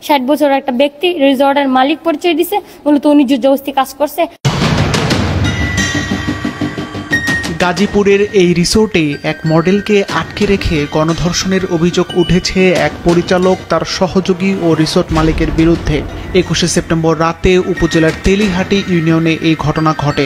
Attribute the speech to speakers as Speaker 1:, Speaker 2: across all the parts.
Speaker 1: 60 বছরের একটা ব্যক্তি রিসর্টের মালিক পরিচয় দিছে, মূলত উনি জোরজবরদস্তি কাজ করছে।
Speaker 2: গাজীপুরের এই রিসোর্টে এক মডেলকে আটকে রেখে গণধর্ষণের অভিযোগ উঠেছে এক পরিচালক, তার সহযোগী ও রিসোর্ট মালিকের বিরুদ্ধে। 21শে সেপ্টেম্বর রাতে উপজেলার তেলিহাটি ইউনিয়নে এই ঘটনা ঘটে।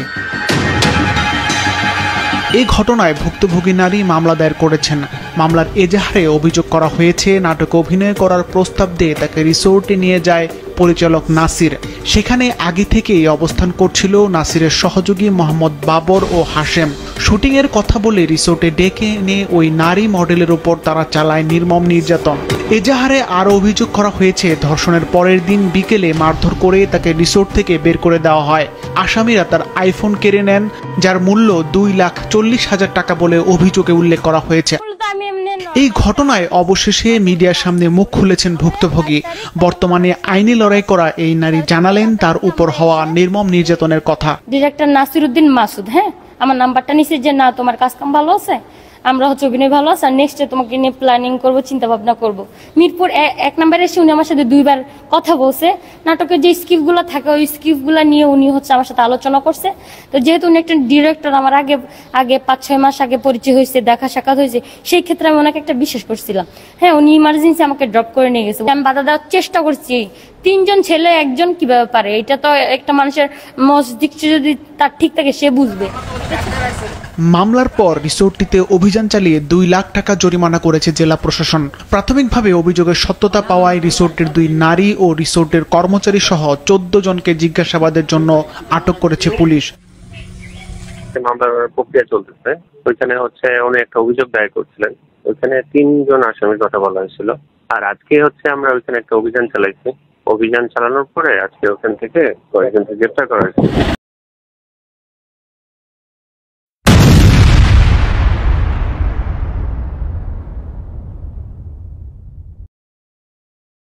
Speaker 2: এই ঘটনায় ভুক্তভোগী নারী মামলা দায়ের করেছেন। মামলার এজাহারে অভিযোগ করা হয়েছে, নাটকে অভিনয় করার প্রস্তাব দিয়ে তাকে রিসোর্টে নিয়ে যায় পরিচালক নাসির। সেখানে আগে থেকেই অবস্থান করছিল নাসিরের সহযোগী মোহাম্মদ বাবর ও হাশেম। শুটিংয়ের কথা বলে রিসোর্টে ডেকে এনে ওই নারী মডেলের উপর তারা চালায় নির্মম নির্যাতন। এজাহারে আরও অভিযোগ করা হয়েছে, ধর্ষণের পরের দিন বিকেলে মারধর করে তাকে রিসোর্ট থেকে বের করে দেওয়া হয়। আসামিরা তার আইফোন কেড়ে নেন, যার মূল্য 2,40,000 টাকা বলে অভিযোগে উল্লেখ করা হয়েছে। এই ঘটনায় অবশেষে মিডিয়ার সামনে মুখ খুলেছেন ভুক্তভোগী। বর্তমানে আইনি লড়াই করা এই নারী জানালেন তার উপর হওয়া নির্মম নির্যাতনের কথা।
Speaker 1: ডিরেক্টর নাসিরউদ্দিন মাসুদ আমার নাম্বারটা নিছে যে না তোমার কাজ কাম ভালো আছে, আমরা অভিনয় ভালো আছে, আর নেক্সটে তোমাকে নিয়ে প্ল্যানিং করবো, চিন্তা ভাবনা করবো। মিরপুর 1 নম্বরে এসে উনি আমার সাথে 2বার কথা বলছে। নাটকের যে স্ক্রিপ্টগুলো থাকে ওই স্ক্রিপ্টগুলো নিয়ে উনি আমার সাথে আলোচনা করছে। তো যেহেতু উনি একটা ডিরেক্টর, আমার আগে 5-6 মাস আগে পরিচয় হয়েছে, দেখা সাক্ষাৎ হয়েছে, সেই ক্ষেত্রে আমি ওনাকে একটা বিশ্বাস করছিলাম। উনি ইমার্জেন্সি আমাকে ড্রপ করে নিয়ে গেছে। আমি বাধা দেওয়ার চেষ্টা করছি। 3 জন ছেলে 1 জন কিভাবে পারে? এটা তো একটা মানুষের মস্তিষ্ক যদি তার ঠিক থাকে সে বুঝবে।
Speaker 2: মামলার পর রিসোর্টটিতে অভিযান চালিয়ে 2 লাখ টাকা জরিমানা করেছে জেলা প্রশাসন। প্রাথমিকভাবে অভিযোগের সত্যতা পাওয়ায় রিসোর্টের 2 নারী ও রিসোর্টের কর্মচারী সহ 14 জনকে জিজ্ঞাসাবাদের জন্য আটক করেছে পুলিশ।
Speaker 3: মামলার প্রক্রিয়া চলতেছে। ওইখানে উনি একটা অভিযোগ দায়ের করছিলেন। ওইখানে 3 জন আসামির কথা বলা হয়েছিল। আর আজকে আমরা ওইখানে একটা অভিযান চালাইছি। অভিযান চালানোর পরে আজকে ওখান থেকে কয়েকজনকে গ্রেফতার করা হয়েছে।